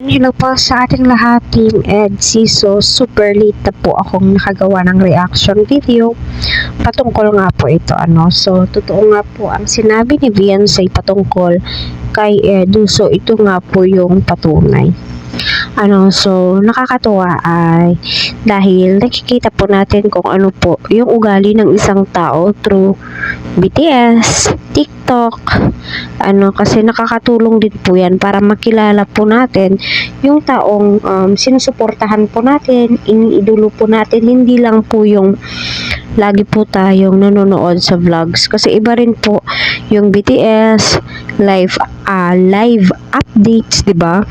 Hello po sa ating lahat, Team EDSI. So, super late na po akong nakagawa ng reaction video. Patungkol nga po ito, So, totoo nga po ang sinabi ni Beyonce patungkol kay Edu. So, ito nga po yung patunay. So, nakakatuwa ay dahil nakikita po natin kung ano po yung ugali ng isang tao through BTS, TikTok, kasi nakakatulong din po yan para makilala po natin yung taong sinusuportahan po natin, iniidolo po natin, hindi lang po yung lagi po tayong nanonood sa vlogs kasi iba rin po yung BTS live updates, 'di ba?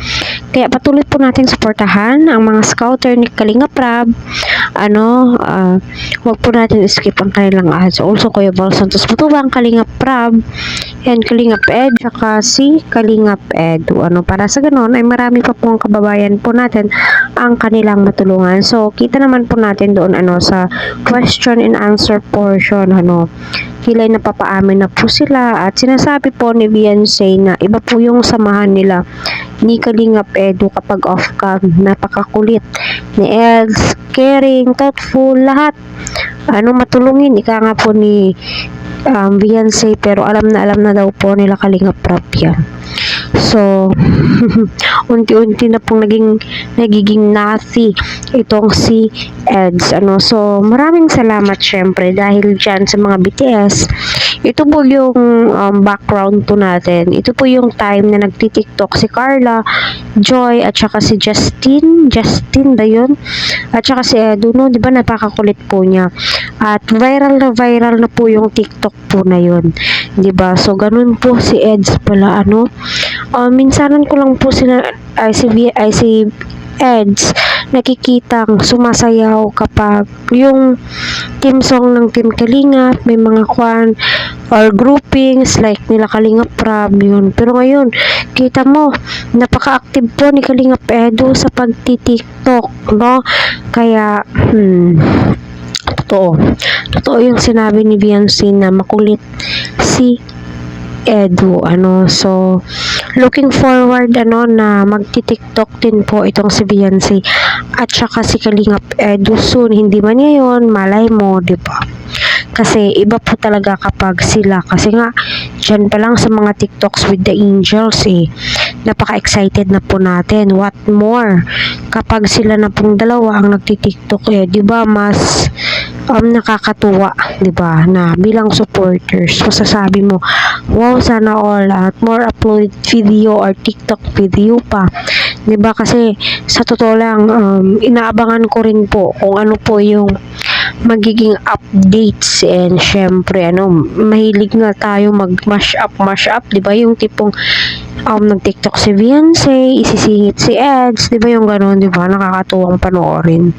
Kaya patuloy po natin suportahan ang mga scouter ni Kalinga Prab. Wag po natin skip ang kanilang ads. Also, Kuya Val Santos Matubang, Kalinga Prab, and Kalinga Ed, saka si Kalinga Edu. Para sa ganoon ay marami pa po ang kababayan po natin ang kanilang matulungan. So, kita naman po natin doon sa question and answer portion, kilay napapaamin na po sila at sinasabi po ni Beyonce na iba po yung samahan nila ni Kalingap Edu kapag off-cam. Napakakulit ni Els, caring, thoughtful, lahat matulungin, ika nga po ni Beyonce, pero alam na daw po nila Kalingap Prab yan. So, unti-unti na pong nagiging nazi itong si Eds. So, maraming salamat syempre dahil dyan sa mga BTS. Ito po yung background po natin. Ito po yung time na nagti-TikTok si Carla, Joy, at saka si Justin ba yun? At saka si Edu, di ba napakakulit po niya. At viral na po yung TikTok po na yun. Di ba? So, ganun po si Eds pala, minsanan ko lang po si Eds nakikitang sumasayaw kapag yung team song ng Team Kalinga, may mga or groupings like nila Kalinga Prab yun. Pero ngayon, kita mo, napaka-active po ni Kalinga Edu sa pagti-TikTok, Kaya, totoo yung sinabi ni Beyonce na makulit si Edu. So, looking forward na magti-TikTok din po itong si Beyonce at saka si Kalingap Edu soon. Hindi man ngayon, malay mo, di ba? Kasi iba po talaga kapag sila, kasi nga dyan pa lang sa mga TikToks with the angels napaka-excited na po natin. What more kapag sila na pong dalawa ang nagti-TikTok, di ba mas nakakatuwa, di ba, na bilang supporters masasabi mo, wow, sana all at more uploaded video or TikTok video pa, di ba? Kasi sa totoo lang, inaabangan ko rin po kung ano po yung magiging updates, and syempre mahilig nga tayo mag-mash up, di ba, yung tipong nag-TikTok si Beyonce, isisingit si Eds, di ba, yung gano'n, di ba, nakakatuwang panoorin.